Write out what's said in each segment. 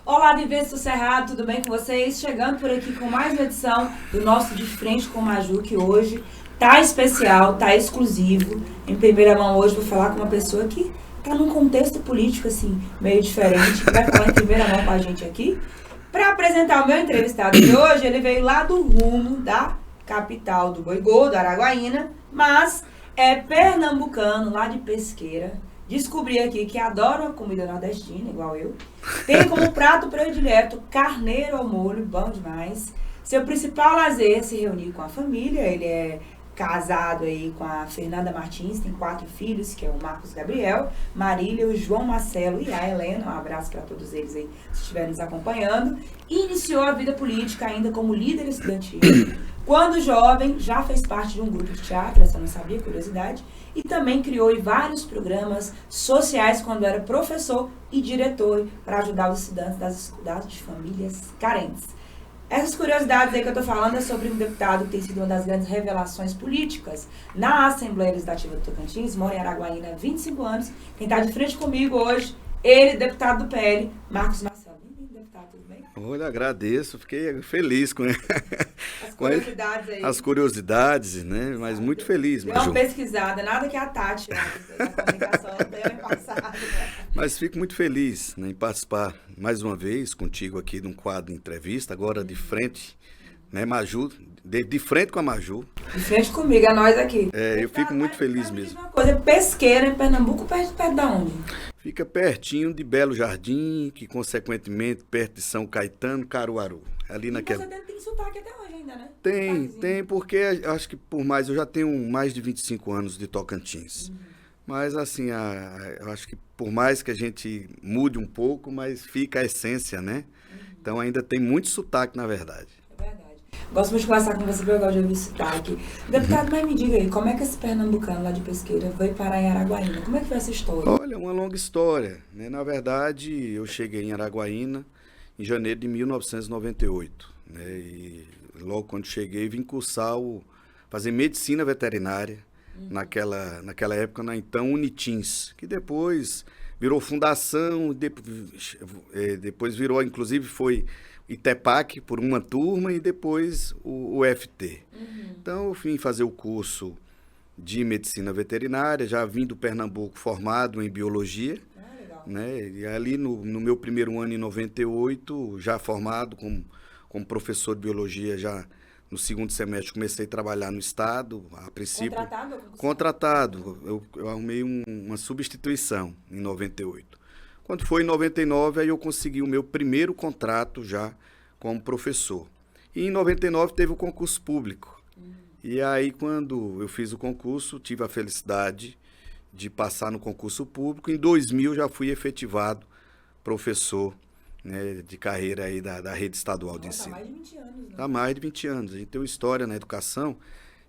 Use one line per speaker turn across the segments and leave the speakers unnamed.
Olá, viventes do Cerrado, tudo bem com vocês? Chegando por aqui com mais uma edição do nosso De Frente com Maju, que hoje tá especial, tá exclusivo. Em primeira mão hoje vou falar com uma pessoa que tá num contexto político assim, meio diferente, que vai falar em primeira mão com a gente aqui. Para apresentar o meu entrevistado de hoje, ele veio lá do rumo da capital do Boi Gordo, Araguaína, mas é pernambucano, lá de Pesqueira. Descobri aqui que adora a comida nordestina, igual eu. Tem como prato predileto carneiro ao molho, bom demais. Seu principal lazer é se reunir com a família. Ele é casado aí com a Fernanda Martins, tem 4 filhos, que é o Marcos Gabriel, Marília, o João Marcelo e a Helena. Um abraço para todos eles aí, se estiverem nos acompanhando. E iniciou a vida política ainda como líder estudantil. Quando jovem, já fez parte de um grupo de teatro, essa eu não sabia, curiosidade, e também criou vários programas sociais quando era professor e diretor para ajudar os estudantes das escolas de famílias carentes. Essas curiosidades aí que eu estou falando é sobre um deputado que tem sido uma das grandes revelações políticas na Assembleia Legislativa do Tocantins, mora em Araguaína há 25 anos. Quem está de frente comigo hoje, ele, deputado do PL, Marcos Marcelo. Bem-vindo, deputado, tudo bem?
Olha, agradeço, fiquei feliz com
as curiosidades aí.
As curiosidades, né? Mas muito feliz.
Deu uma pesquisada, nada que a Tati, a comunicação não tenha passado.
Mas fico muito feliz, né, em participar mais uma vez contigo aqui num quadro de entrevista, agora de frente, né, Maju, de frente com a Maju.
De frente comigo, é nós aqui.
Eu fico muito feliz mesmo.
Uma coisa, Pesqueira, em Pernambuco, perto de onde?
Fica pertinho de Belo Jardim, que consequentemente perto de São Caetano, Caruaru. Ali naquela...
Você tem sotaque até hoje ainda, né?
Tem, porque acho que por mais, eu já tenho mais de 25 anos de Tocantins. Mas assim, eu acho que por mais que a gente mude um pouco, mas fica a essência, né? Então ainda tem muito sotaque, na verdade.
É verdade. Gosto muito de conversar com você, porque eu gosto de ouvir sotaque. Deputado, mas me diga aí, como é que esse pernambucano lá de Pesqueira veio parar em Araguaína? Como é que foi essa história?
Olha, uma longa história, né? Na verdade, eu cheguei em Araguaína em janeiro de 1998, né? E logo quando cheguei, vim cursar fazer medicina veterinária. Naquela época, na então Unitins, que depois virou fundação, depois virou, inclusive foi ITEPAC por uma turma e depois o UFT. Então eu vim fazer o curso de medicina veterinária, já vim do Pernambuco formado em biologia, né? E ali no meu primeiro ano em 98, já formado como professor de biologia, já no segundo semestre comecei a trabalhar no estado, a princípio... Contratado. Eu arrumei uma substituição em 98. Quando foi em 99, aí eu consegui o meu primeiro contrato já como professor. E em 99 teve o concurso público. E aí quando eu fiz o concurso, tive a felicidade de passar no concurso público. Em 2000 já fui efetivado professor, né, de carreira aí da rede estadual de ensino.
Há mais de 20 anos, né?
Há mais de 20 anos. A gente tem uma história na educação.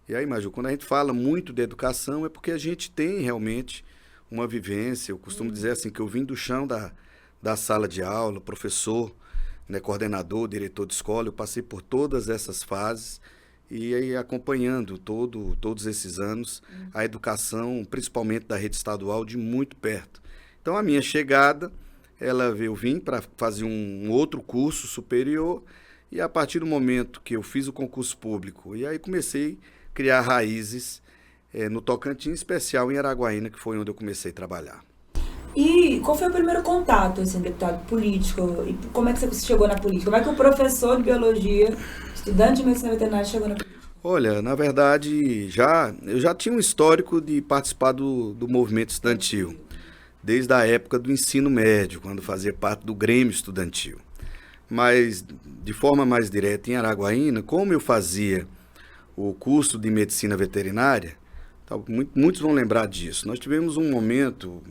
E aí, Maju, quando a gente fala muito de educação, é porque a gente tem realmente uma vivência. Eu costumo dizer assim, que eu vim do chão da sala de aula, professor, né, coordenador, diretor de escola. Eu passei por todas essas fases e aí acompanhando todos esses anos a educação, principalmente da rede estadual, de muito perto. Então, a minha chegada... eu vim para fazer um outro curso superior e a partir do momento que eu fiz o concurso público, e aí comecei a criar raízes no Tocantins, em especial em Araguaína, que foi onde eu comecei a trabalhar.
E qual foi o primeiro contato, assim, deputado, político? E como é que você chegou na política? Como é que o professor de biologia, estudante de medicina veterinária, chegou na política?
Olha, na verdade, eu já tinha um histórico de participar do movimento estudantil. Desde a época do ensino médio, quando fazia parte do Grêmio Estudantil. Mas, de forma mais direta, em Araguaína, como eu fazia o curso de medicina veterinária, muitos vão lembrar disso. Nós tivemos um momento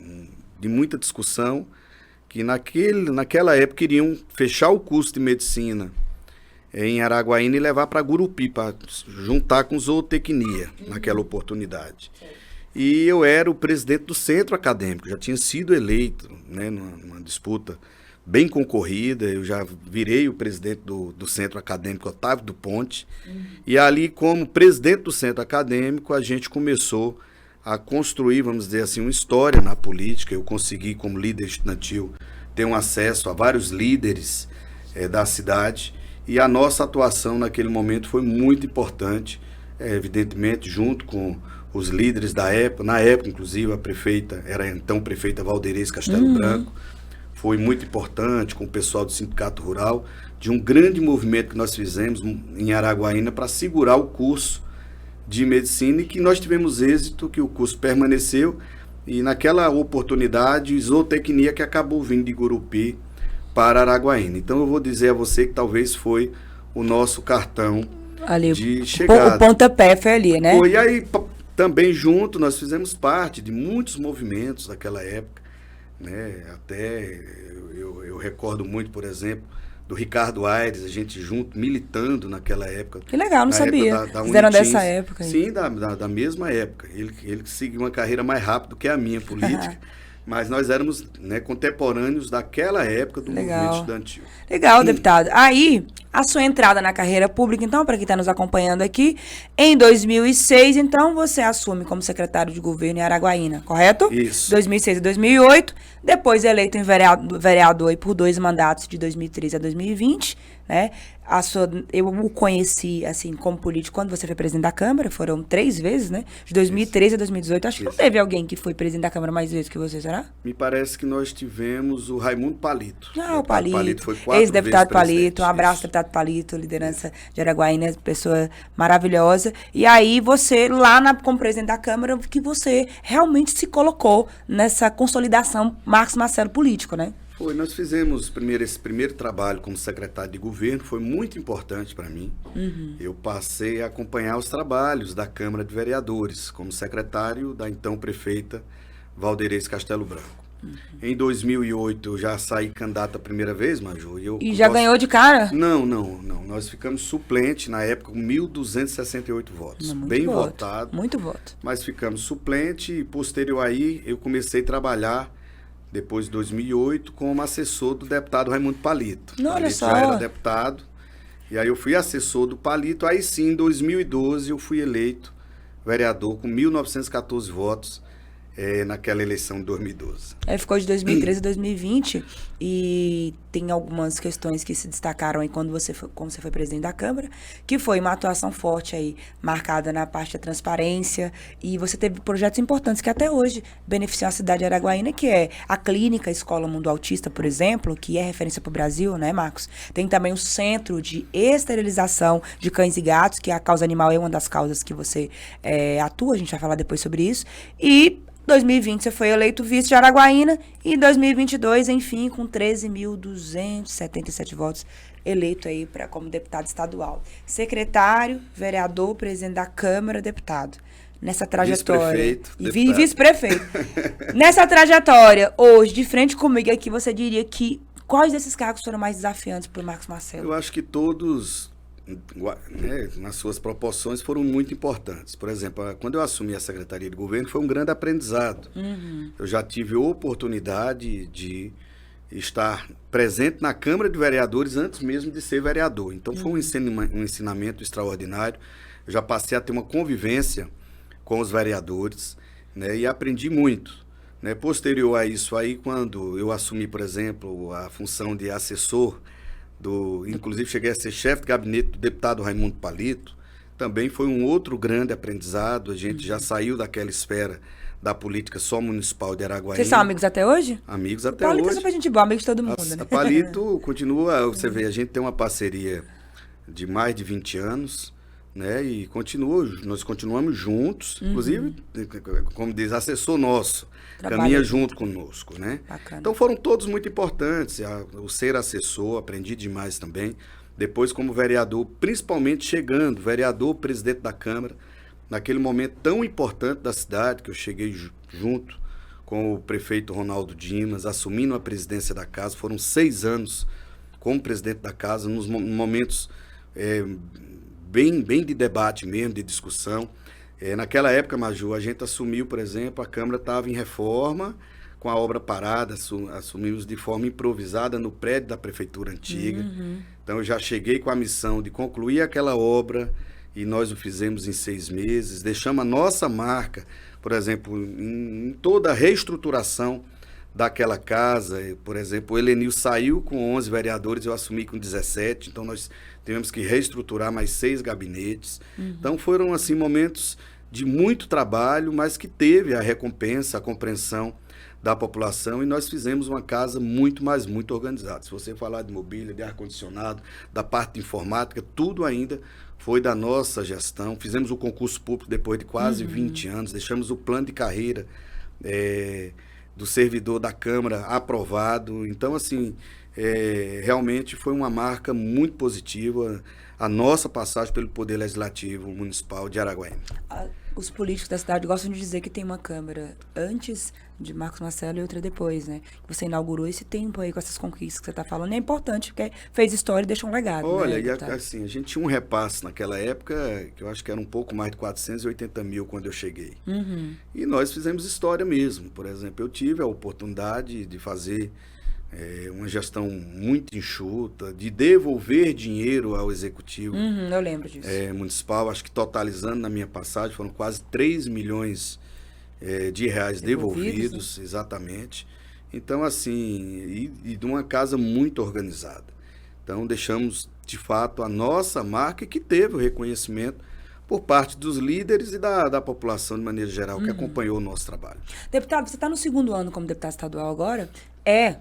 de muita discussão, que naquela época iriam fechar o curso de medicina em Araguaína e levar para Gurupi, para juntar com zootecnia, naquela oportunidade. E eu era o presidente do centro acadêmico, já tinha sido eleito, né, numa disputa bem concorrida. Eu já virei o presidente do centro acadêmico Otávio do Ponte. E ali, como presidente do centro acadêmico, a gente começou a construir, vamos dizer assim, uma história na política. Eu consegui, como líder estudantil, ter um acesso a vários líderes da cidade, e a nossa atuação naquele momento foi muito importante, evidentemente, junto com os líderes da época. Na época, inclusive, a prefeita, era então prefeita Valderez Castelo Branco, foi muito importante com o pessoal do Sindicato Rural, de um grande movimento que nós fizemos em Araguaína para segurar o curso de medicina, e que nós tivemos êxito, que o curso permaneceu, e naquela oportunidade, zootecnia, que acabou vindo de Gurupi para Araguaína. Então eu vou dizer a você que talvez foi o nosso cartão ali, de chegada.
O pontapé foi ali, né?
E aí também junto nós fizemos parte de muitos movimentos daquela época, né? Até eu recordo muito, por exemplo, do Ricardo Aires, a gente junto, militando naquela época.
Que legal, não sabia. Fizeram dessa época. Aí.
Sim, da mesma época. Ele seguiu uma carreira mais rápida que a minha política, mas nós éramos, né, contemporâneos daquela época do movimento estudantil.
Legal, deputado. Aí, a sua entrada na carreira pública, então, para quem está nos acompanhando aqui, em 2006, então, você assume como secretário de governo em Araguaína, correto?
Isso.
2006 e 2008, depois eleito em vereador por 2 mandatos, de 2013 a 2020, né? Eu o conheci, assim, como político quando você foi presidente da Câmara, foram 3 vezes, né? De 2013 a 2018, acho que não teve alguém que foi presidente da Câmara mais vezes que você, será?
Me parece que nós tivemos o Raimundo Palito.
O Palito
foi 4
ex-deputado
vezes
Palito, um abraço, deputado Palito, liderança de Araguaína, pessoa maravilhosa. E aí você, lá como presidente da Câmara, que você realmente se colocou nessa consolidação Marcos Marcelo político, né?
Foi, nós fizemos esse primeiro trabalho como secretário de governo, foi muito importante para mim. Eu passei a acompanhar os trabalhos da Câmara de Vereadores, como secretário da então prefeita Valderez Castelo Branco. Em 2008 eu já saí candidato a primeira vez, Maju.
E já ganhou de cara?
Não. Nós ficamos suplente na época com 1.268 votos. Bem votado.
Muito voto.
Mas ficamos suplente, e posterior aí eu comecei a trabalhar depois de 2008, como assessor do deputado Raimundo Palito.
Olha só.
Já era deputado, e aí eu fui assessor do Palito. Aí sim, em 2012, eu fui eleito vereador com 1.914 votos naquela eleição de 2012.
Aí ficou de 2013 a 2020, e tem algumas questões que se destacaram aí quando você foi presidente da Câmara, que foi uma atuação forte aí, marcada na parte da transparência, e você teve projetos importantes que até hoje beneficiam a cidade de Araguaína, que é a clínica Escola Mundo Autista, por exemplo, que é referência para o Brasil, né, Marcos? Tem também o centro de esterilização de cães e gatos, que a causa animal é uma das causas que você atua, a gente vai falar depois sobre isso, e 2020 você foi eleito vice de Araguaína, e 2022, enfim, com 13.277 votos, eleito aí como deputado estadual. Secretário, vereador, presidente da Câmara, deputado. Nessa trajetória. Vice-prefeito. Nessa trajetória, hoje, de frente comigo aqui, você diria que quais desses cargos foram mais desafiantes para o Marcos Marcelo?
Eu acho que todos, né, nas suas proporções, foram muito importantes. Por exemplo, quando eu assumi a Secretaria de Governo, foi um grande aprendizado. Eu já tive a oportunidade de estar presente na Câmara de Vereadores antes mesmo de ser vereador. Então, foi um ensinamento extraordinário. Eu já passei a ter uma convivência com os vereadores, né, e aprendi muito. Né? Posterior a isso aí, quando eu assumi, por exemplo, a função de assessor, inclusive cheguei a ser chefe de gabinete do deputado Raimundo Palito, também foi um outro grande aprendizado. A gente já saiu daquela esfera da política só municipal de Araguaína.
Vocês são amigos até hoje?
Amigos até hoje.
Palito é super gente boa, amigo de todo mundo, né?
A Palito continua, você vê, a gente tem uma parceria de mais de 20 anos, né? E nós continuamos juntos, inclusive, como diz, assessor nosso, caminha junto conosco, né?
Bacana.
Então foram todos muito importantes. O ser assessor, aprendi demais também. Depois, como vereador, principalmente chegando, vereador, presidente da Câmara, naquele momento tão importante da cidade, que eu cheguei junto com o prefeito Ronaldo Dimas, assumindo a presidência da casa. Foram 6 anos como presidente da casa, nos momentos bem de debate mesmo, de discussão. Naquela época, Maju, a gente assumiu, por exemplo, a Câmara estava em reforma, com a obra parada, assumimos de forma improvisada no prédio da prefeitura antiga. Então eu já cheguei com a missão de concluir aquela obra e nós o fizemos em 6 meses. Deixamos a nossa marca, por exemplo, em toda a reestruturação daquela casa. Por exemplo, o Helenil saiu com 11 vereadores, eu assumi com 17, então nós tivemos que reestruturar mais 6 gabinetes. Então foram assim momentos de muito trabalho, mas que teve a recompensa, a compreensão da população, e nós fizemos uma casa muito, mas muito organizada. Se você falar de mobília, de ar-condicionado, da parte de informática, tudo ainda foi da nossa gestão. Fizemos o concurso público depois de quase 20 anos, deixamos o plano de carreira do servidor da Câmara aprovado. Então, assim, realmente foi uma marca muito positiva a nossa passagem pelo Poder Legislativo Municipal de Araguaína.
Os políticos da cidade gostam de dizer que tem uma Câmara antes de Marcos Marcelo e outra depois, né? Você inaugurou esse tempo aí com essas conquistas que você está falando. É importante, porque fez história e deixou um legado.
Olha,
né,
e assim, a gente tinha um repasse naquela época, que eu acho que era um pouco mais de 480 mil quando eu cheguei. E nós fizemos história mesmo. Por exemplo, eu tive a oportunidade de fazer uma gestão muito enxuta, de devolver dinheiro ao executivo
eu lembro disso.
Municipal, acho que totalizando na minha passagem foram quase 3 milhões de reais devolvidos, né? Exatamente. Então, assim, e de uma casa muito organizada. Então, deixamos, de fato, a nossa marca, que teve o reconhecimento por parte dos líderes e da população de maneira geral, que acompanhou o nosso trabalho.
Deputado, você está no segundo ano como deputado estadual agora,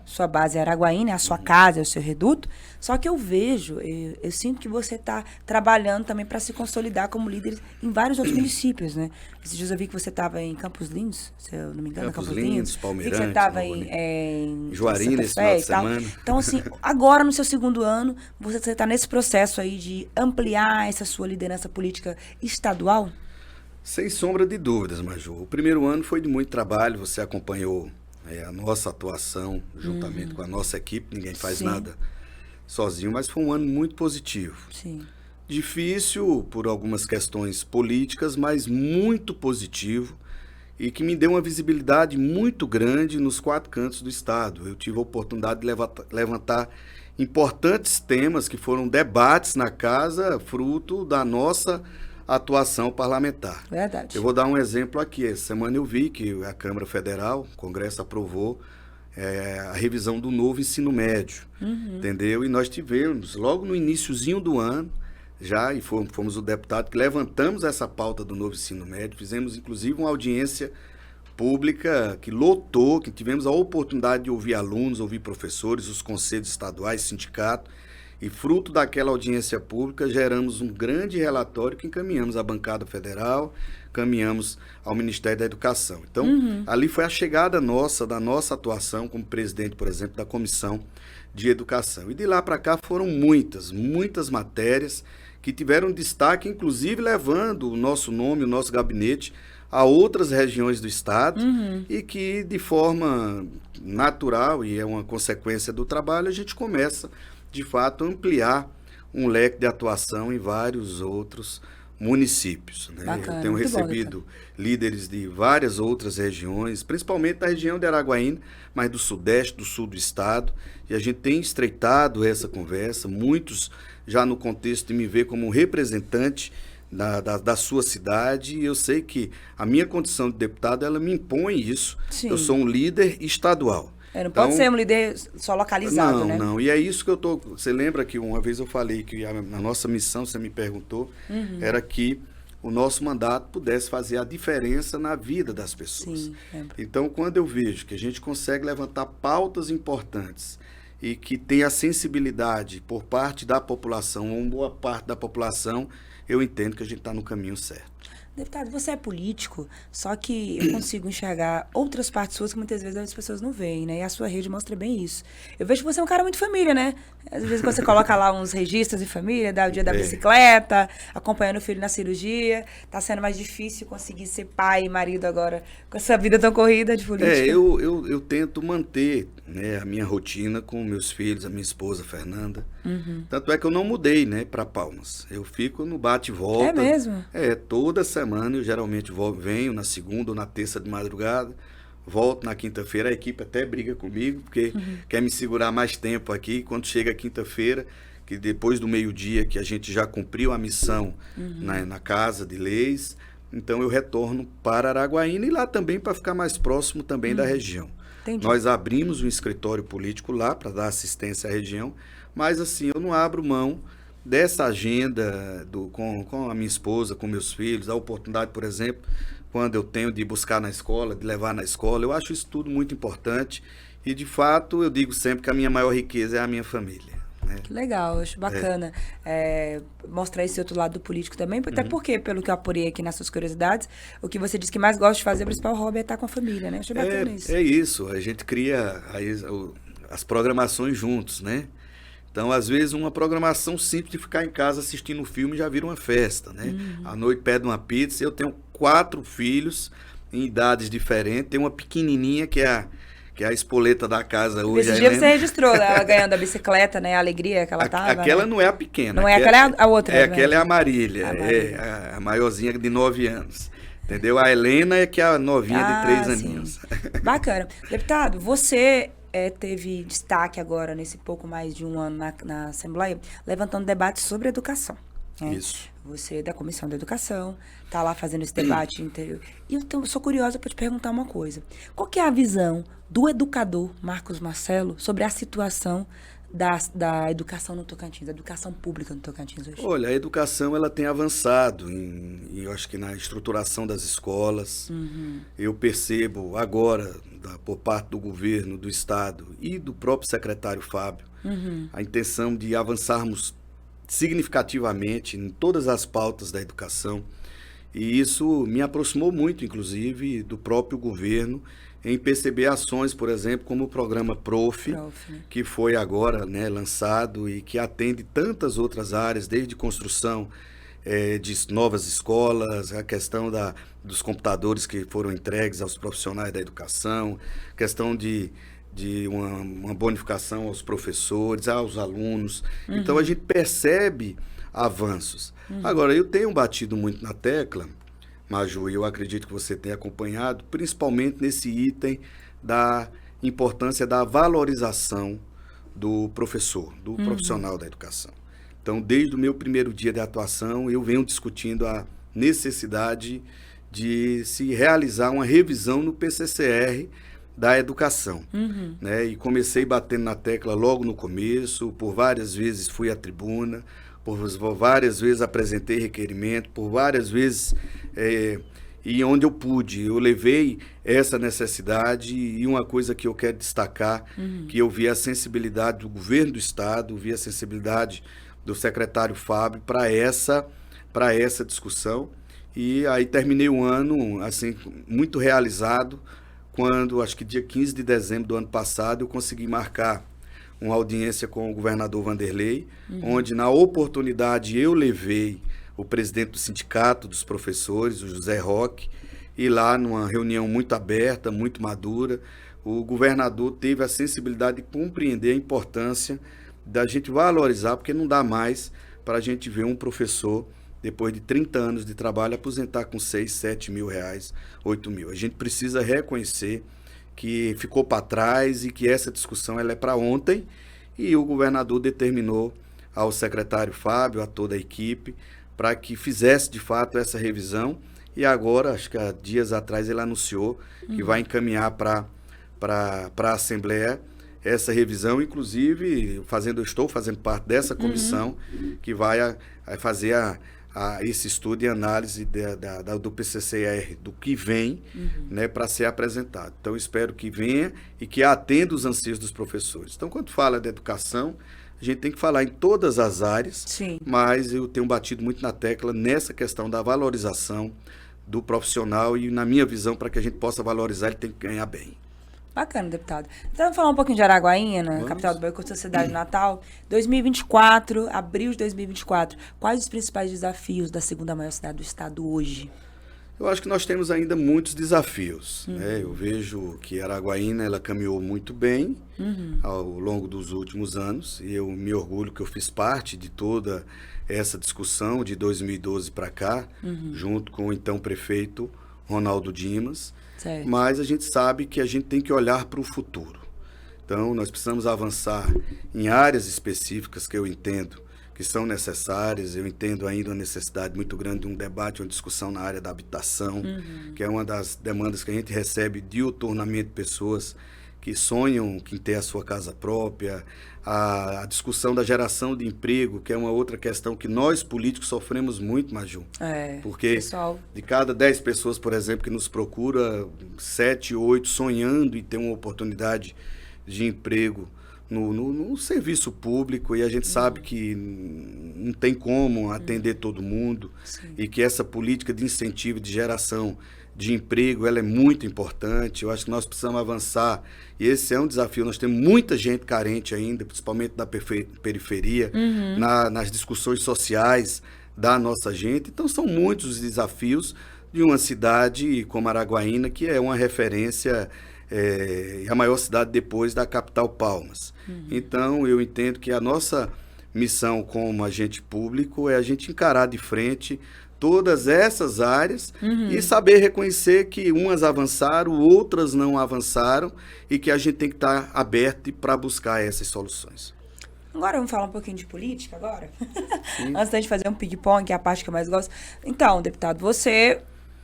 sua base é Araguaína, é a sua casa, é o seu reduto, só que eu vejo, eu sinto que você está trabalhando também para se consolidar como líder em vários outros municípios, né? Esses dias eu vi que você estava em Campos Lindos, se eu não me engano,
Campos Lindos, Palmeirante,
vi que você estava em
Juarina esse final de semana.
Então, assim, agora no seu segundo ano, você está nesse processo aí de ampliar essa sua liderança política estadual?
Sem sombra de dúvidas, Maju. O primeiro ano foi de muito trabalho, você acompanhou a nossa atuação juntamente com a nossa equipe, ninguém faz nada sozinho, mas foi um ano muito positivo.
Sim.
Difícil por algumas questões políticas, mas muito positivo e que me deu uma visibilidade muito grande nos 4 cantos do estado. Eu tive a oportunidade de levantar importantes temas que foram debates na casa, fruto da nossa atuação parlamentar.
Verdade.
Eu vou dar um exemplo aqui. Essa semana eu vi que a Câmara Federal, o Congresso aprovou a revisão do novo ensino médio, entendeu? E nós tivemos, logo no iniciozinho do ano, e fomos o deputado que levantamos essa pauta do novo ensino médio, fizemos inclusive uma audiência pública que lotou, que tivemos a oportunidade de ouvir alunos, ouvir professores, os conselhos estaduais, sindicato, e fruto daquela audiência pública geramos um grande relatório que encaminhamos à bancada federal, encaminhamos ao Ministério da Educação. Então, ali foi a chegada da nossa atuação como presidente, por exemplo, da Comissão de Educação. E de lá para cá foram muitas matérias que tiveram destaque, inclusive levando o nosso nome, o nosso gabinete a outras regiões do estado e que de forma natural, e é uma consequência do trabalho, a gente começa de fato ampliar um leque de atuação em vários outros municípios, né?
Bacana,
eu tenho recebido líderes de várias outras regiões, principalmente da região de Araguaína, mas do sudeste, do sul do estado, e a gente tem estreitado essa conversa, muitos já no contexto de me ver como um representante da sua cidade, e eu sei que a minha condição de deputado, ela me impõe isso.
Sim.
Eu sou um líder estadual.
Não pode ser um líder só localizado, né?
Não. E é isso que eu tô... Você lembra que uma vez eu falei que a nossa missão, você me perguntou, era que o nosso mandato pudesse fazer a diferença na vida das pessoas.
Sim, lembro.
Então, quando eu vejo que a gente consegue levantar pautas importantes e que tem a sensibilidade por parte da população, ou uma boa parte da população, eu entendo que a gente está no caminho certo.
Deputado, você é político, só que eu consigo enxergar outras partes suas que muitas vezes as pessoas não veem, né? E a sua rede mostra bem isso. Eu vejo que você é um cara muito família, né? Às vezes você coloca lá uns registros de família, dá o dia da bicicleta, acompanhando o filho na cirurgia. Tá sendo mais difícil conseguir ser pai e marido agora com essa vida tão corrida de política.
Eu tento manter, né, a minha rotina com meus filhos, a minha esposa, Fernanda. Tanto é que eu não mudei, né, para Palmas. Eu fico no bate e volta.
É mesmo?
Toda semana eu geralmente venho na segunda ou na terça de madrugada, volto na quinta-feira, a equipe até briga comigo, porque quer me segurar mais tempo aqui. Quando chega a quinta-feira, que depois do meio-dia, que a gente já cumpriu a missão na Casa de Leis, então eu retorno para Araguaína e lá também para ficar mais próximo também da região.
Entendi.
Nós abrimos um escritório político lá para dar assistência à região, mas assim, eu não abro mão dessa agenda com a minha esposa, com meus filhos, a oportunidade, por exemplo, quando eu tenho de buscar na escola, de levar na escola, eu acho isso tudo muito importante e, de fato, eu digo sempre que a minha maior riqueza é a minha família. Né?
Que legal, eu acho bacana mostrar esse outro lado do político também, até porque, pelo que eu apurei aqui nas suas curiosidades, o que você disse que mais gosta de fazer, o principal hobby é estar com a família, né? Eu achei bacana isso.
É isso, a gente cria as programações juntos, né? Então, às vezes, uma programação simples de ficar em casa assistindo um filme já vira uma festa, né? À noite pede uma pizza, eu tenho 4 filhos em idades diferentes, tem uma pequenininha que é a espoleta da casa hoje.
Esse dia você registrou ela ganhando a bicicleta, né? A alegria que ela tava.
Aquela
né?
não é a pequena.
Não é aquela, é a outra.
Aquela é a Marília, a maiorzinha de 9 anos. Entendeu? A Helena é que é a novinha de 3 aninhos.
Bacana. Deputado, você teve destaque agora, nesse pouco mais de um ano na Assembleia, levantando debates sobre educação. Né?
Isso.
Você é da Comissão da Educação, está lá fazendo esse debate interior. E eu sou curiosa para te perguntar uma coisa. Qual que é a visão do educador Marcos Marcelo sobre a situação da educação no Tocantins, da educação pública no Tocantins hoje?
Olha, a educação ela tem avançado, eu acho que na estruturação das escolas. Eu percebo agora, por parte do governo, do Estado e do próprio secretário Fábio, a intenção de avançarmos significativamente em todas as pautas da educação. E isso me aproximou muito, inclusive, do próprio governo, em perceber ações, por exemplo, como o programa PROF, né? Que foi agora lançado e que atende tantas outras áreas, desde construção de novas escolas, a questão dos computadores que foram entregues aos profissionais da educação, questão de uma bonificação aos professores, aos alunos. Então, a gente percebe avanços. Agora, eu tenho batido muito na tecla, Maju, e eu acredito que você tenha acompanhado, principalmente nesse item da importância da valorização do professor, do profissional da educação. Então, desde o meu primeiro dia de atuação, eu venho discutindo a necessidade de se realizar uma revisão no PCCR da educação. Né? E comecei batendo na tecla logo no começo, por várias vezes fui à tribuna, por várias vezes apresentei requerimento, por várias vezes, e onde eu pude, eu levei essa necessidade. E uma coisa que eu quero destacar, que eu vi a sensibilidade do governo do Estado, vi a sensibilidade do secretário Fábio para essa discussão. E aí terminei o ano assim, muito realizado, quando, acho que dia 15 de dezembro do ano passado, eu consegui marcar uma audiência com o governador Vanderlei, onde, na oportunidade, eu levei o presidente do sindicato dos professores, o José Roque, e lá, numa reunião muito aberta, muito madura, o governador teve a sensibilidade de compreender a importância da gente valorizar, porque não dá mais para a gente ver um professor, depois de 30 anos de trabalho, aposentar com 6, 7 mil reais, 8 mil. A gente precisa reconhecer que ficou para trás e que essa discussão ela é para ontem, e o governador determinou ao secretário Fábio, a toda a equipe, para que fizesse de fato essa revisão. E agora, acho que há dias atrás, ele anunciou que vai encaminhar para a Assembleia essa revisão, inclusive eu estou fazendo parte dessa comissão que vai fazer esse estudo e análise do PCCR, do que vem, né, para ser apresentado. Então, espero que venha e que atenda os anseios dos professores. Então, quando fala de educação, a gente tem que falar em todas as áreas,
Sim.
Mas eu tenho batido muito na tecla nessa questão da valorização do profissional e, na minha visão, para que a gente possa valorizar, ele tem que ganhar bem.
Bacana, deputado. Então, vamos falar um pouquinho de Araguaína, capital do boicote da cidade natal. 2024, abril de 2024. Quais os principais desafios da segunda maior cidade do estado hoje?
Eu acho que nós temos ainda muitos desafios. Né? Eu vejo que Araguaína ela caminhou muito bem ao longo dos últimos anos, e eu me orgulho que eu fiz parte de toda essa discussão de 2012 para cá, junto com o então prefeito Ronaldo Dimas.
Certo.
Mas a gente sabe que a gente tem que olhar para o futuro. Então, nós precisamos avançar em áreas específicas que eu entendo que são necessárias. Eu entendo ainda a necessidade muito grande de um debate, uma discussão na área da habitação, que é uma das demandas que a gente recebe diuturnamente de pessoas que sonham em ter a sua casa própria, a discussão da geração de emprego, que é uma outra questão que nós políticos sofremos muito, Maju. Porque pessoal, de cada 10 pessoas, por exemplo, que nos procura, 7, 8 sonhando em ter uma oportunidade de emprego no serviço público, e a gente sabe que não tem como atender todo mundo. Sim. E que essa política de incentivo, de geração de emprego, ela é muito importante. Eu acho que nós precisamos avançar, e esse é um desafio. Nós temos muita gente carente ainda, principalmente da periferia, nas discussões sociais da nossa gente. Então são muitos os desafios de uma cidade como Araguaína, que é uma referência, a maior cidade depois da capital Palmas. Então eu entendo que a nossa missão como agente público é a gente encarar de frente todas essas áreas e saber reconhecer que umas avançaram, outras não avançaram, e que a gente tem que estar aberto para buscar essas soluções.
Agora vamos falar um pouquinho de política agora? Antes da gente fazer um ping-pong, que é a parte que eu mais gosto. Então, deputado, você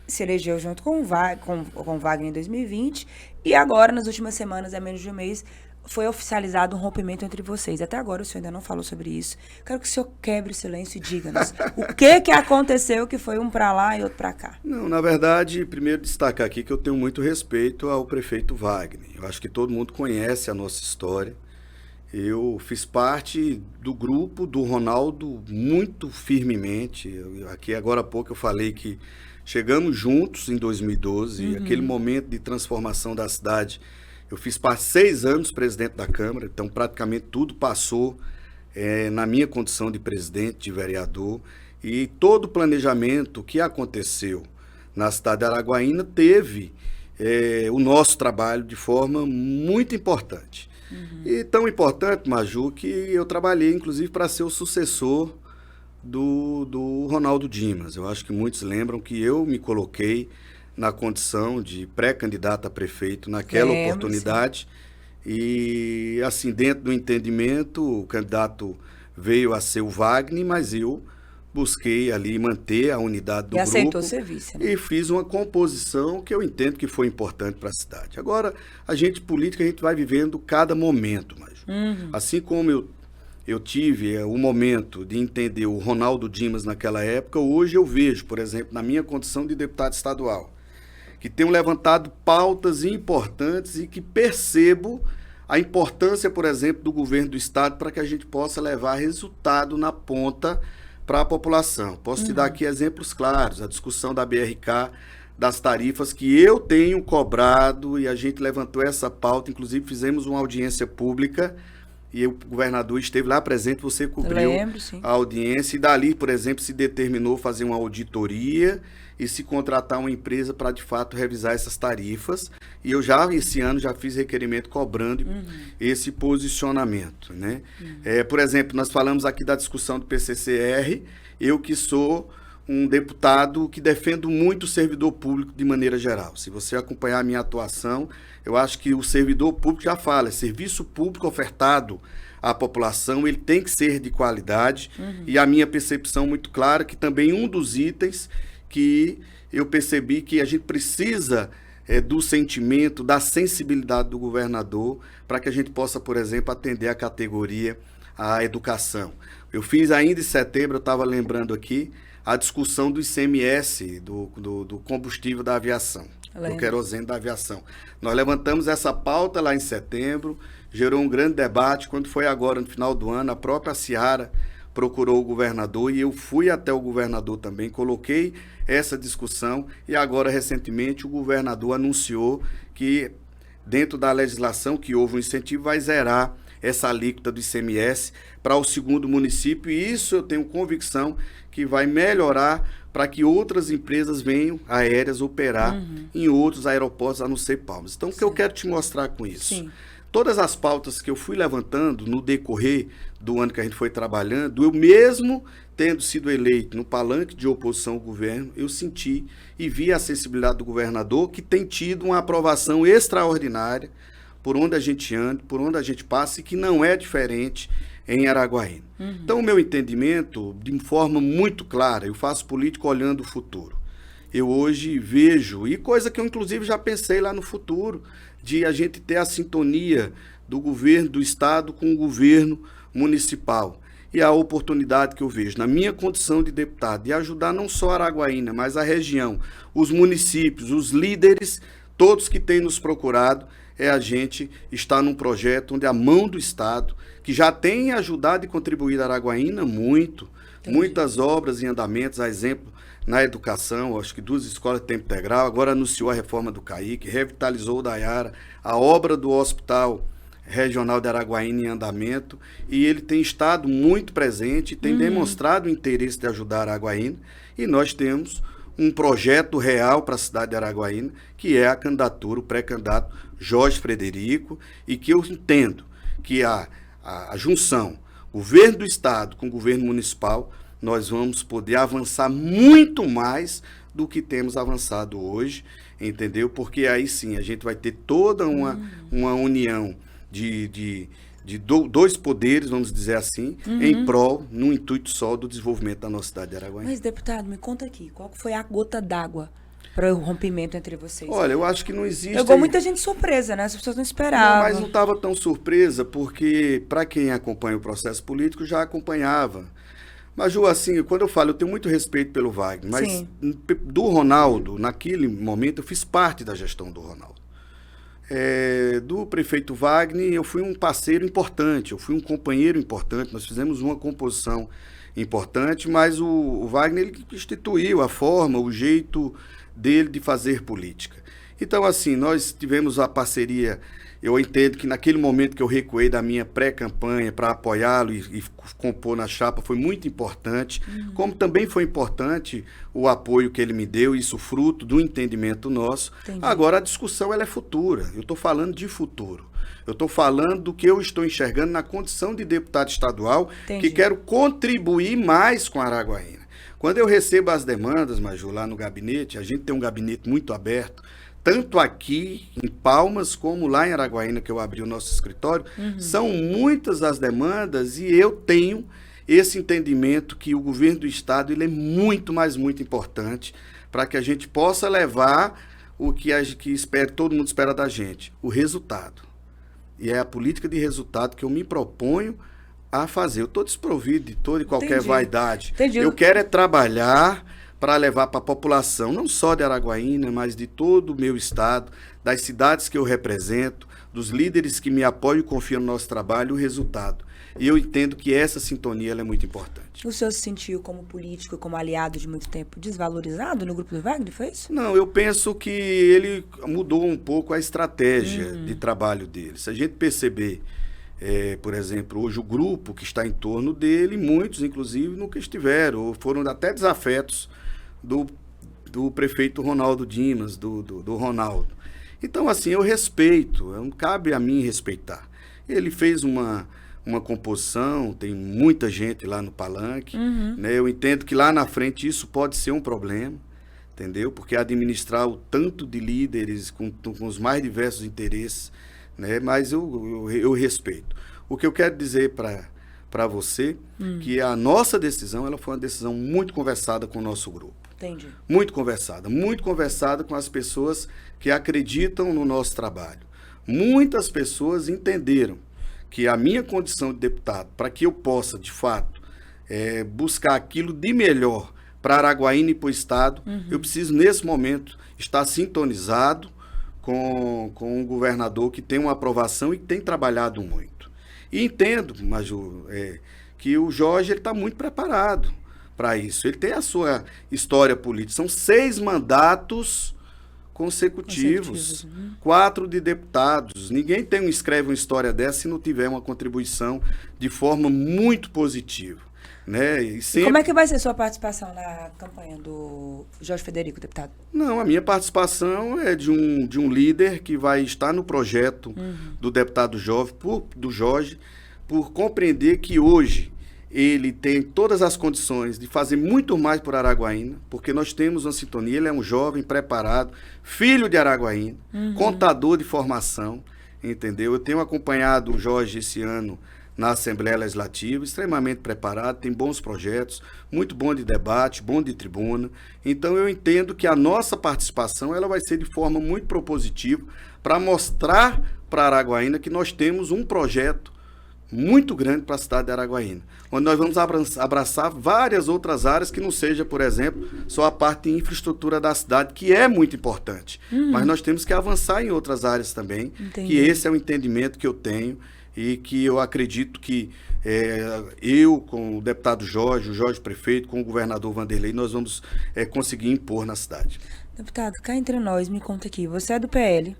se elegeu junto com o Wagner em 2020, e agora, nas últimas semanas, há menos de um mês, foi oficializado um rompimento entre vocês. Até agora o senhor ainda não falou sobre isso. Quero que o senhor quebre o silêncio e diga-nos o que aconteceu, que foi um para lá e outro para cá.
Não, na verdade, primeiro destacar aqui que eu tenho muito respeito ao prefeito Wagner. Eu acho que todo mundo conhece a nossa história. Eu fiz parte do grupo do Ronaldo muito firmemente. Aqui agora há pouco eu falei que chegamos juntos em 2012, aquele momento de transformação da cidade. Eu fiz parte 6 anos presidente da Câmara, então praticamente tudo passou na minha condição de presidente, de vereador, e todo o planejamento que aconteceu na cidade de Araguaína teve o nosso trabalho de forma muito importante. E tão importante, Maju, que eu trabalhei inclusive para ser o sucessor do Ronaldo Dimas. Eu acho que muitos lembram que eu me coloquei na condição de pré-candidato a prefeito naquela oportunidade. E assim, dentro do entendimento, o candidato veio a ser o Wagner, mas eu busquei ali manter a unidade do grupo. E aceitou o serviço, né? E fiz uma composição que eu entendo que foi importante para a cidade. Agora, a gente política, a gente vai vivendo cada momento, mas assim como eu tive o momento de entender o Ronaldo Dimas naquela época, hoje eu vejo, por exemplo, na minha condição de deputado estadual, que tenho levantado pautas importantes e que percebo a importância, por exemplo, do governo do estado para que a gente possa levar resultado na ponta para a população. Posso te dar aqui exemplos claros, a discussão da BRK, das tarifas que eu tenho cobrado, e a gente levantou essa pauta, inclusive fizemos uma audiência pública e o governador esteve lá presente, você cobriu a audiência, e dali, por exemplo, se determinou fazer uma auditoria e se contratar uma empresa para, de fato, revisar essas tarifas. E eu já, esse ano, já fiz requerimento cobrando esse posicionamento, né? Por exemplo, nós falamos aqui da discussão do PCCR, eu que sou um deputado que defendo muito o servidor público de maneira geral. Se você acompanhar a minha atuação, eu acho que o servidor público já fala, serviço público ofertado à população, ele tem que ser de qualidade, e a minha percepção muito clara que também um dos itens que eu percebi que a gente precisa do sentimento, da sensibilidade do governador, para que a gente possa, por exemplo, atender a categoria, a educação. Eu fiz ainda em setembro, eu estava lembrando aqui, a discussão do ICMS, do combustível da aviação, do querosene da aviação. Nós levantamos essa pauta lá em setembro, gerou um grande debate. Quando foi agora, no final do ano, a própria Ciara procurou o governador e eu fui até o governador também, coloquei essa discussão, e agora, recentemente, o governador anunciou que, dentro da legislação, que houve um incentivo, vai zerar essa alíquota do ICMS para o segundo município, e isso eu tenho convicção que vai melhorar para que outras empresas venham aéreas operar em outros aeroportos a não ser Palmas. Então, o que eu quero te mostrar com isso? Sim. Todas as pautas que eu fui levantando no decorrer do ano que a gente foi trabalhando, eu mesmo tendo sido eleito no palanque de oposição ao governo, eu senti e vi a sensibilidade do governador, que tem tido uma aprovação extraordinária por onde a gente anda, por onde a gente passa, e que não é diferente em Araguaína. Então, o meu entendimento, de forma muito clara, eu faço política olhando o futuro. Eu hoje vejo, e coisa que eu inclusive já pensei lá no futuro, de a gente ter a sintonia do governo do estado com o governo municipal. E a oportunidade que eu vejo, na minha condição de deputado, de ajudar não só Araguaína, mas a região, os municípios, os líderes, todos que têm nos procurado, é a gente estar num projeto onde a mão do Estado, que já tem ajudado e contribuído a Araguaína muito, muitas obras em andamentos, a exemplo, na educação, acho que 2 escolas de tempo integral, agora anunciou a reforma do CAIC, revitalizou o Daiara, a obra do Hospital Regional de Araguaína em andamento, e ele tem estado muito presente, tem demonstrado o interesse de ajudar Araguaína, e nós temos um projeto real para a cidade de Araguaína, que é a candidatura, o pré-candidato Jorge Frederico, e que eu entendo que a junção, governo do estado com o governo municipal, nós vamos poder avançar muito mais do que temos avançado hoje, entendeu? Porque aí sim, a gente vai ter toda uma união de 2 poderes, vamos dizer assim, em prol, no intuito só do desenvolvimento da nossa cidade de Araguaína.
Mas, deputado, me conta aqui, qual foi a gota d'água para o rompimento entre vocês?
Olha, eu acho que não existe...
Pegou muita gente surpresa, né? As pessoas não esperavam.
Não, mas não estava tão surpresa, porque para quem acompanha o processo político, já acompanhava. Mas, Ju, assim, quando eu falo, eu tenho muito respeito pelo Wagner, mas
Sim.
Do Ronaldo, naquele momento, eu fiz parte da gestão do Ronaldo. Do prefeito Wagner, eu fui um parceiro importante, eu fui um companheiro importante, nós fizemos uma composição importante, mas o Wagner ele instituiu a forma, o jeito dele de fazer política. Então, assim, nós tivemos a parceria, eu entendo que naquele momento que eu recuei da minha pré-campanha para apoiá-lo e compor na chapa foi muito importante, como também foi importante o apoio que ele me deu, isso fruto do entendimento nosso.
Entendi.
Agora, a discussão ela é futura, eu estou falando de futuro. Eu estou falando do que eu estou enxergando na condição de deputado estadual,
Entendi.
que quero contribuir mais com a Araguaína. Quando eu recebo as demandas, Maju, lá no gabinete, a gente tem um gabinete muito aberto, tanto aqui em Palmas como lá em Araguaína, que eu abri o nosso escritório, são muitas as demandas e eu tenho esse entendimento que o governo do estado ele é muito, mas muito importante para que a gente possa levar o que todo mundo espera da gente, o resultado. E é a política de resultado que eu me proponho a fazer. Eu estou desprovido de toda e qualquer
Entendi.
vaidade.
Entendi.
Eu quero é trabalhar para levar para a população, não só de Araguaína, mas de todo o meu estado, das cidades que eu represento, dos líderes que me apoiam e confiam no nosso trabalho, o resultado. E eu entendo que essa sintonia ela é muito importante.
O senhor se sentiu como político, como aliado de muito tempo, desvalorizado no grupo do Wagner, foi isso?
Não, eu penso que ele mudou um pouco a estratégia de trabalho dele. Se a gente perceber, por exemplo, hoje o grupo que está em torno dele, muitos inclusive nunca estiveram, ou foram até desafetos do prefeito Ronaldo Dimas, do Ronaldo. Então, assim, eu respeito, cabe a mim respeitar. Ele fez uma composição, tem muita gente lá no palanque, né? Eu entendo que lá na frente isso pode ser um problema, entendeu? Porque administrar o tanto de líderes com os mais diversos interesses, né? Mas eu respeito. O que eu quero dizer para você, que a nossa decisão, ela foi uma decisão muito conversada com o nosso grupo.
Entendi.
Muito conversada com as pessoas que acreditam no nosso trabalho. Muitas pessoas entenderam que a minha condição de deputado, para que eu possa, de fato, buscar aquilo de melhor para Araguaína e para o estado, eu preciso, nesse momento, estar sintonizado com um governador que tem uma aprovação e que tem trabalhado muito. E entendo, Maju, que o Jorge está muito preparado para isso. Ele tem a sua história política. São 6 mandatos consecutivos. 4 de deputados. Ninguém escreve uma história dessa se não tiver uma contribuição de forma muito positiva. Né? E
como é que vai ser sua participação na campanha do Jorge Frederico, deputado?
Não, a minha participação é de um líder que vai estar no projeto do deputado Jorge, por compreender que hoje ele tem todas as condições de fazer muito mais por Araguaína, porque nós temos uma sintonia, ele é um jovem preparado, filho de Araguaína, contador de formação, entendeu? Eu tenho acompanhado o Jorge esse ano na Assembleia Legislativa, extremamente preparado, tem bons projetos, muito bom de debate, bom de tribuna. Então eu entendo que a nossa participação ela vai ser de forma muito propositiva para mostrar para Araguaína que nós temos um projeto muito grande para a cidade de Araguaína, onde nós vamos abraçar várias outras áreas que não seja, por exemplo, só a parte de infraestrutura da cidade, que é muito importante, mas nós temos que avançar em outras áreas também, que esse é o entendimento que eu tenho e que eu acredito que eu, com o deputado Jorge, o Jorge prefeito, com o governador Wanderley, nós vamos conseguir impor na cidade.
Deputado, cá entre nós, me conta aqui, você é do PL,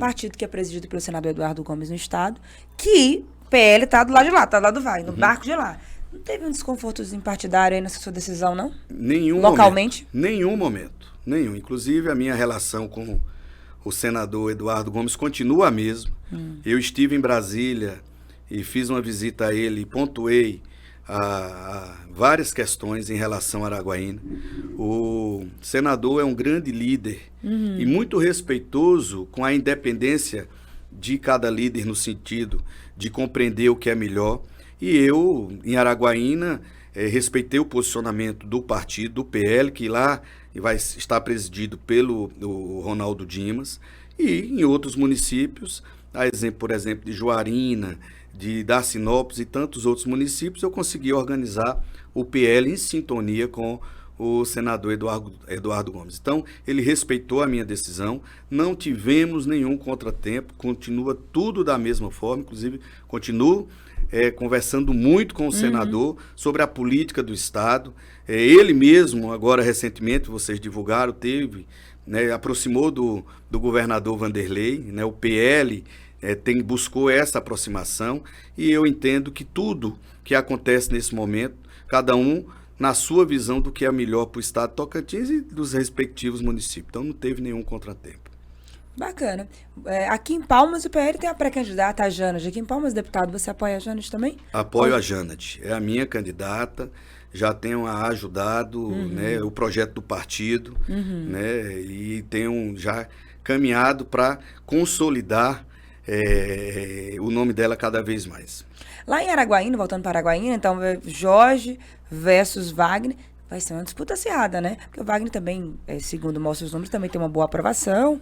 partido que é presidido pelo senador Eduardo Gomes no estado, que PL tá do lado de lá, tá do lado do Vale, no barco de lá. Não teve um desconfortozinho partidário aí nessa sua decisão, não?
Nenhum
localmente?
Nenhum momento. Nenhum. Inclusive, a minha relação com o senador Eduardo Gomes continua a mesma. Eu estive em Brasília e fiz uma visita a ele e pontuei a várias questões em relação a Araguaína. O senador é um grande líder e muito respeitoso com a independência de cada líder no sentido de compreender o que é melhor. E eu, em Araguaína, respeitei o posicionamento do partido, do PL, que lá vai estar presidido pelo Ronaldo Dimas, e em outros municípios, por exemplo, de Juarina, de Dacinópolis e tantos outros municípios, eu consegui organizar o PL em sintonia com o senador Eduardo Gomes. Então, ele respeitou a minha decisão, não tivemos nenhum contratempo, continua tudo da mesma forma, inclusive continuo conversando muito com o senador sobre a política do Estado. Ele mesmo, agora recentemente, vocês divulgaram, aproximou do governador Wanderley, o PL buscou essa aproximação, e eu entendo que tudo que acontece nesse momento, cada um na sua visão do que é melhor para o estado de Tocantins e dos respectivos municípios. Então não teve nenhum contratempo.
Bacana. Aqui em Palmas o PL tem a pré-candidata, a Janad. Aqui em Palmas, deputado, você apoia a Janad também?
Apoio a Janad. É a minha candidata. Já tenho ajudado o projeto do partido, e tenho já caminhado para consolidar o nome dela cada vez mais.
Lá em Araguaína, voltando para Araguaína, então, Jorge versus Wagner, vai ser uma disputa acirrada, né? Porque o Wagner também, segundo mostra os números, também tem uma boa aprovação.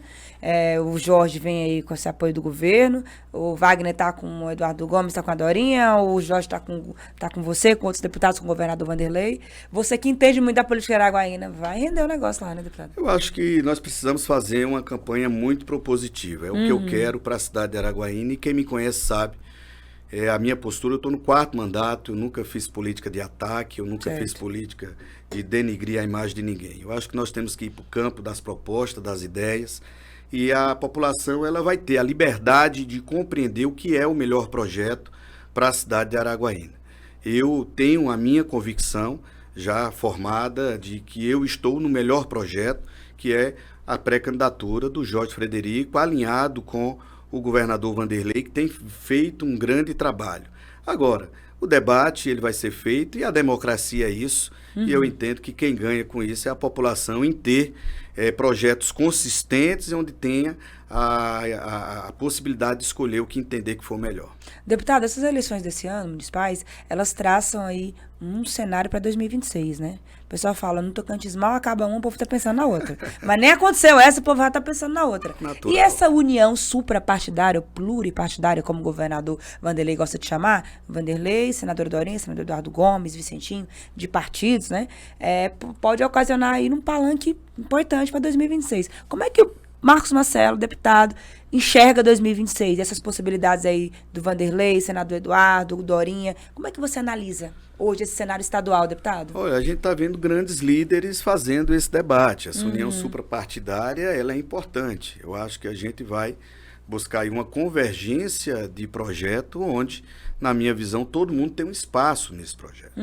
O Jorge vem aí com esse apoio do governo. O Wagner tá com o Eduardo Gomes, tá com a Dorinha. O Jorge tá com você, com outros deputados, com o governador Wanderley. Você que entende muito da política araguaína, vai render o negócio lá, né, deputado?
Eu acho que nós precisamos fazer uma campanha muito propositiva. É o que eu quero para a cidade de Araguaína, e quem me conhece sabe. A minha postura, eu estou no 4º mandato, eu nunca fiz política de ataque, eu nunca fiz política de denigrir a imagem de ninguém. Eu acho que nós temos que ir para o campo das propostas, das ideias, e a população ela vai ter a liberdade de compreender o que é o melhor projeto para a cidade de Araguaína. Eu tenho a minha convicção já formada de que eu estou no melhor projeto, que é a pré-candidatura do Jorge Frederico, alinhado com o governador Wanderley, que tem feito um grande trabalho. Agora, o debate ele vai ser feito, e a democracia é isso, e eu entendo que quem ganha com isso é a população em ter projetos consistentes, onde tenha a possibilidade de escolher o que entender que for melhor.
Deputado, essas eleições desse ano, municipais, elas traçam aí um cenário para 2026, né? O pessoal fala, no Tocantins mal acaba um, o povo tá pensando na outra. Mas nem aconteceu essa, o povo já tá pensando na outra.
Natural.
E essa união suprapartidária, pluripartidária, como o governador Wanderley gosta de chamar, Wanderley, senador Dorinha, senador Eduardo Gomes, Vicentinho, de partidos, né? Pode ocasionar aí um palanque importante para 2026. Como é que o Marcos Marcelo, deputado, enxerga 2026, essas possibilidades aí do Wanderley, senador Eduardo, Dorinha? Como é que você analisa hoje esse cenário estadual, deputado?
Olha, a gente está vendo grandes líderes fazendo esse debate. Essa união suprapartidária, ela é importante. Eu acho que a gente vai buscar aí uma convergência de projeto onde, na minha visão, todo mundo tem um espaço nesse projeto.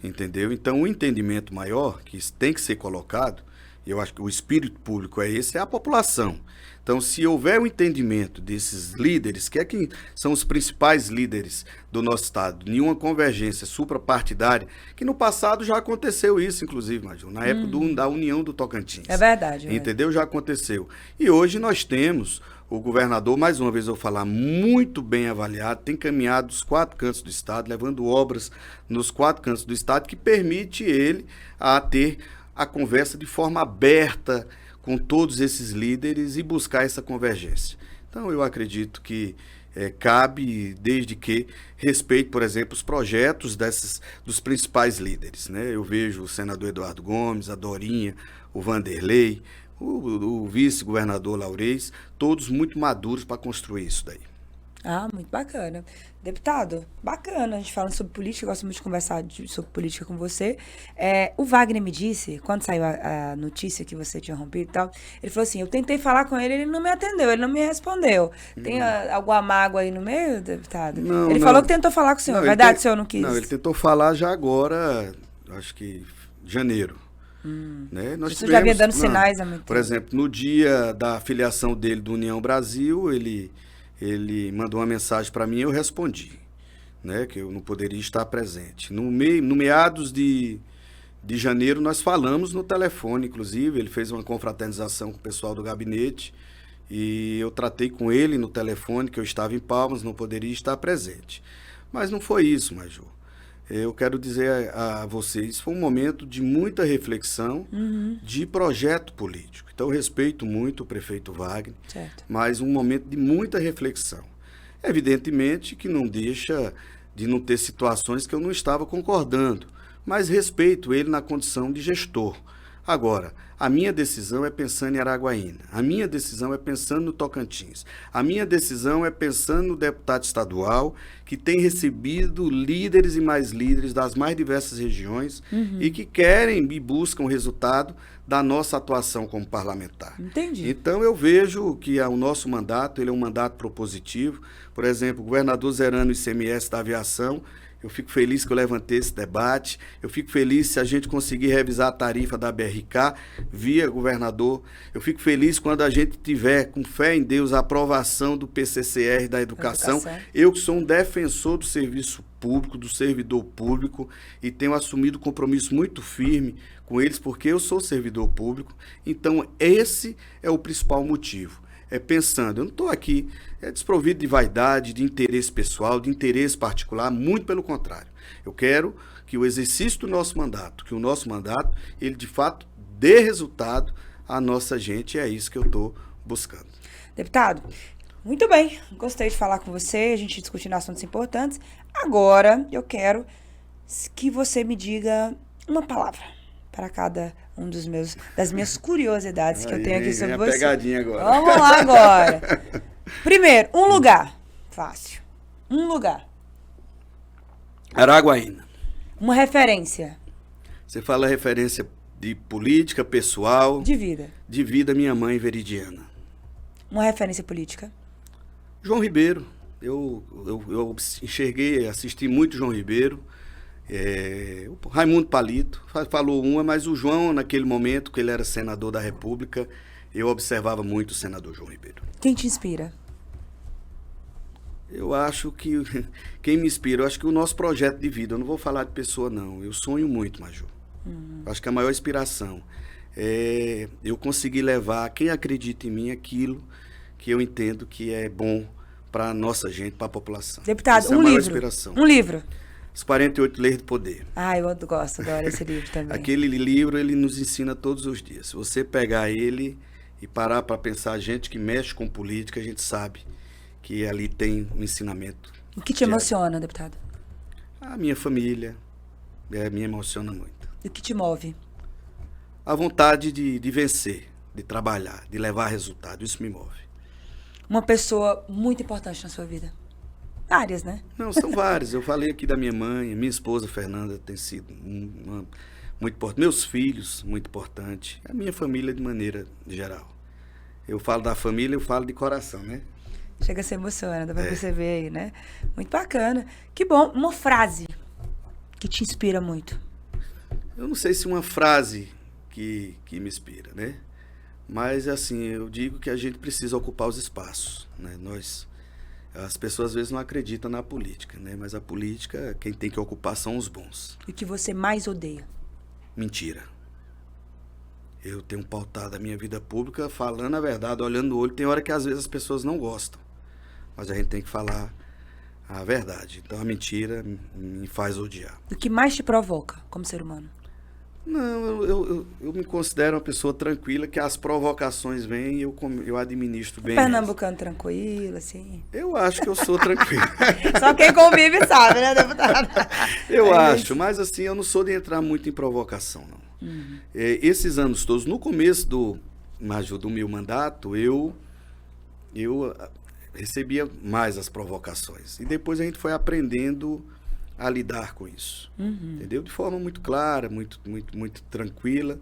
Entendeu? Então, o entendimento maior que tem que ser colocado, e eu acho que o espírito público é esse, é a população. Então, se houver um entendimento desses líderes, que quem são os principais líderes do nosso estado, nenhuma convergência suprapartidária, que no passado já aconteceu isso, inclusive, Maju, na época da União do Tocantins.
É verdade.
Entendeu? Já aconteceu. E hoje nós temos o governador, mais uma vez eu vou falar, muito bem avaliado, tem caminhado dos 4 cantos do estado, levando obras nos 4 cantos do estado, que permite ele a ter a conversa de forma aberta com todos esses líderes e buscar essa convergência. Então eu acredito que cabe, desde que respeite, por exemplo, os projetos dos principais líderes, né? Eu vejo o senador Eduardo Gomes, a Dorinha, o Vanderlei, o vice-governador Laurez, todos muito maduros para construir isso daí.
Ah, muito bacana. Deputado, bacana a gente falando sobre política, eu gosto muito de conversar sobre política com você. O Wagner me disse, quando saiu a notícia que você tinha rompido e tal, ele falou assim, eu tentei falar com ele, ele não me atendeu, ele não me respondeu. Tem alguma mágoa aí no meio, deputado?
Não,
ele falou que tentou falar com o senhor, verdade, o senhor não quis?
Não, ele tentou falar já agora, acho que janeiro. Né? Nós
Isso já vinha dando sinais há muito tempo.
Por exemplo, no dia da filiação dele do União Brasil, ele mandou uma mensagem para mim e eu respondi, né, que eu não poderia estar presente. No meados de janeiro, nós falamos no telefone, inclusive, ele fez uma confraternização com o pessoal do gabinete e eu tratei com ele no telefone que eu estava em Palmas, não poderia estar presente. Mas não foi isso, Major. Eu quero dizer a vocês, foi um momento de muita reflexão, de projeto político. Então, eu respeito muito o prefeito Wagner, certo, mas um momento de muita reflexão. Evidentemente que não deixa de não ter situações que eu não estava concordando, mas respeito ele na condição de gestor. Agora, a minha decisão é pensando em Araguaína, a minha decisão é pensando no Tocantins, a minha decisão é pensando no deputado estadual que tem recebido líderes e mais líderes das mais diversas regiões e que querem e buscam o resultado da nossa atuação como parlamentar.
Entendi.
Então eu vejo que o nosso mandato, ele é um mandato propositivo. Por exemplo, o governador zerando o ICMS da aviação, eu fico feliz que eu levantei esse debate, eu fico feliz se a gente conseguir revisar a tarifa da BRK via governador, eu fico feliz quando a gente tiver, com fé em Deus, a aprovação do PCCR da educação. Eu que sou um defensor do serviço público, do servidor público, e tenho assumido um compromisso muito firme com eles, porque eu sou servidor público. Então, esse é o principal motivo. Pensando, eu não estou aqui desprovido de vaidade, de interesse pessoal, de interesse particular, muito pelo contrário. Eu quero que o exercício do nosso mandato, que o nosso mandato, ele de fato dê resultado à nossa gente, e é isso que eu estou buscando.
Deputado, muito bem, gostei de falar com você, a gente discutindo assuntos importantes. Agora eu quero que você me diga uma palavra para cada das minhas curiosidades que eu tenho aqui sobre você.
Pegadinha agora.
Vamos lá agora. Primeiro, um lugar. Fácil. Um lugar.
Araguaína.
Uma referência.
Você fala referência de política, pessoal.
De vida.
De vida, minha mãe veridiana.
Uma referência política.
João Ribeiro. Eu enxerguei, assisti muito João Ribeiro. O Raimundo Palito falou uma, mas o João, naquele momento que ele era senador da República, eu observava muito o senador João Ribeiro.
Quem te inspira?
Eu acho que quem me inspira, eu acho que o nosso projeto de vida, eu não vou falar de pessoa não, eu sonho muito, Major. Acho que a maior inspiração é eu conseguir levar quem acredita em mim aquilo que eu entendo que é bom para a nossa gente, para a população.
Deputado,
essa é a maior inspiração.
Um livro.
As 48 Leis do Poder.
Eu gosto, adoro esse livro também.
Aquele livro, ele nos ensina todos os dias. Se você pegar ele e parar para pensar, a gente que mexe com política, a gente sabe que ali tem um ensinamento.
O que te emociona, deputado?
A minha família me emociona muito.
E o que te move?
A vontade de vencer, de trabalhar, de levar resultado, isso me move.
Uma pessoa muito importante na sua vida? Várias, né?
Não, são várias. Eu falei aqui da minha mãe, minha esposa Fernanda tem sido muito importante. Meus filhos, muito importante. A minha família de maneira geral. Eu falo da família, eu falo de coração, né?
Chega a ser emocionante, dá pra perceber aí, né? Muito bacana. Que bom. Uma frase que te inspira muito.
Eu não sei se uma frase que me inspira, né? Mas, assim, eu digo que a gente precisa ocupar os espaços, né? As pessoas às vezes não acreditam na política, né? Mas a política, quem tem que ocupar são os bons.
E o que você mais odeia?
Mentira. Eu tenho pautado a minha vida pública falando a verdade, olhando no olho. Tem hora que às vezes as pessoas não gostam, mas a gente tem que falar a verdade. Então a mentira me faz odiar.
O que mais te provoca como ser humano?
Não, eu me considero uma pessoa tranquila, que as provocações vêm e eu administro bem.
Pernambucano tranquilo, assim.
Eu acho que eu sou tranquilo.
Só quem convive sabe, né, deputado?
Eu acho, mas assim, eu não sou de entrar muito em provocação, não. Esses anos todos, no começo do meu mandato, eu recebia mais as provocações. E depois a gente foi aprendendo a lidar com isso, entendeu? De forma muito clara, muito tranquila.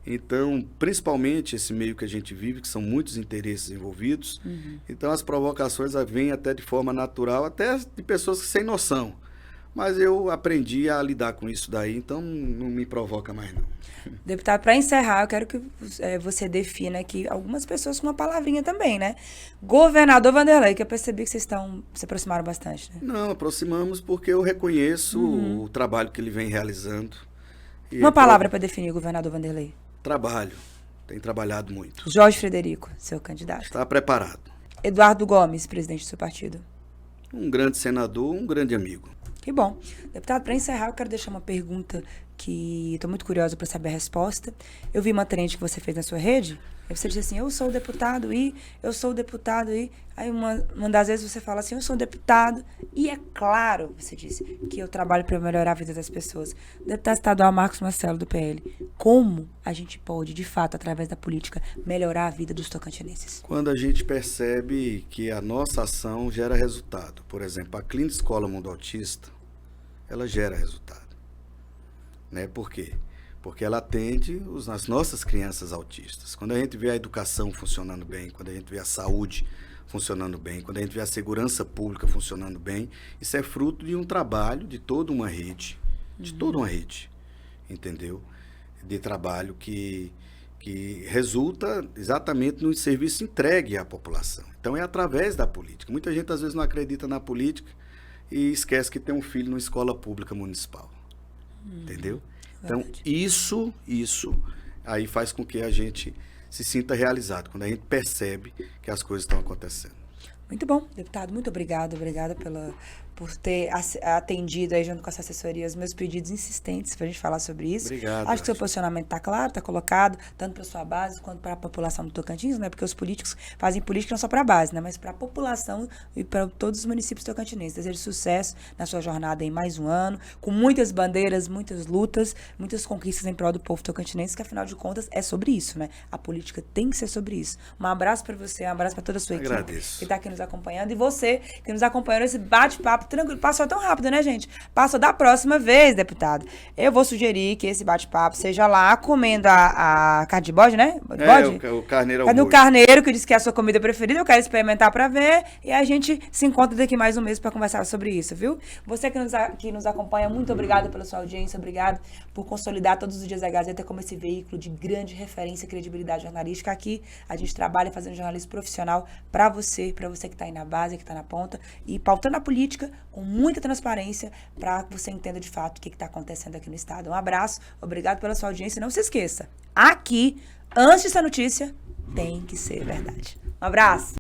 Então, principalmente esse meio que a gente vive, que são muitos interesses envolvidos, então as provocações vêm até de forma natural, até de pessoas sem noção. Mas eu aprendi a lidar com isso daí, então não me provoca mais não.
Deputado, para encerrar, eu quero que você defina aqui algumas pessoas com uma palavrinha também, né? Governador Wanderley, que eu percebi que vocês se aproximaram bastante, né?
Não, aproximamos porque eu reconheço o trabalho que ele vem realizando.
Uma palavra para definir o governador Wanderley.
Trabalho. Tem trabalhado muito.
Jorge Frederico, seu candidato.
Está preparado.
Eduardo Gomes, presidente do seu partido.
Um grande senador, um grande amigo.
Que bom. Deputado, para encerrar, eu quero deixar uma pergunta que estou muito curiosa para saber a resposta. Eu vi uma trend que você fez na sua rede, aí você disse assim, eu sou o deputado e, eu sou o deputado e, aí uma das vezes você fala assim, eu sou o deputado e é claro, você disse, que eu trabalho para melhorar a vida das pessoas. Deputado estadual Marcos Marcelo, do PL, como a gente pode, de fato, através da política, melhorar a vida dos tocantinenses?
Quando a gente percebe que a nossa ação gera resultado. Por exemplo, a Clínica Escola Mundo Autista, ela gera resultado. Né? Por quê? Porque ela atende as nossas crianças autistas. Quando a gente vê a educação funcionando bem, quando a gente vê a saúde funcionando bem, quando a gente vê a segurança pública funcionando bem, isso é fruto de um trabalho de toda uma rede, entendeu? De trabalho que resulta exatamente no serviço entregue à população. Então é através da política. Muita gente às vezes não acredita na política e esquece que tem um filho numa escola pública municipal. Entendeu? Então, isso aí faz com que a gente se sinta realizado, quando a gente percebe que as coisas estão acontecendo.
Muito bom, deputado. Muito obrigada por ter atendido aí junto com essa assessoria os meus pedidos insistentes para a gente falar sobre isso.
Obrigado.
Acho que seu posicionamento está claro, está colocado, tanto para a sua base quanto para a população do Tocantins, né? Porque os políticos fazem política não só para a base, né? Mas para a população e para todos os municípios tocantinenses. Desejo sucesso na sua jornada em mais um ano, com muitas bandeiras, muitas lutas, muitas conquistas em prol do povo tocantinense, que afinal de contas é sobre isso, né? A política tem que ser sobre isso. Um abraço para você, um abraço para toda a sua equipe que está aqui nos acompanhando e você que nos acompanhou nesse bate-papo tranquilo. Passou tão rápido, né, gente? Passou da próxima vez, deputado. Eu vou sugerir que esse bate-papo seja lá comendo a carne de bode, né? Bode?
O carneiro
é o carneiro, que disse que é a sua comida preferida. Eu quero experimentar pra ver. E a gente se encontra daqui mais um mês pra conversar sobre isso, viu? Você que nos acompanha, muito obrigado pela sua audiência. Obrigado por consolidar todos os dias a Gazeta como esse veículo de grande referência e credibilidade jornalística. Aqui a gente trabalha fazendo jornalismo profissional pra você que tá aí na base, que tá na ponta, e pautando a política com muita transparência para que você entenda de fato o que está acontecendo aqui no estado. Um abraço, obrigado pela sua audiência. Não se esqueça, aqui, antes dessa notícia, tem que ser verdade. Um abraço.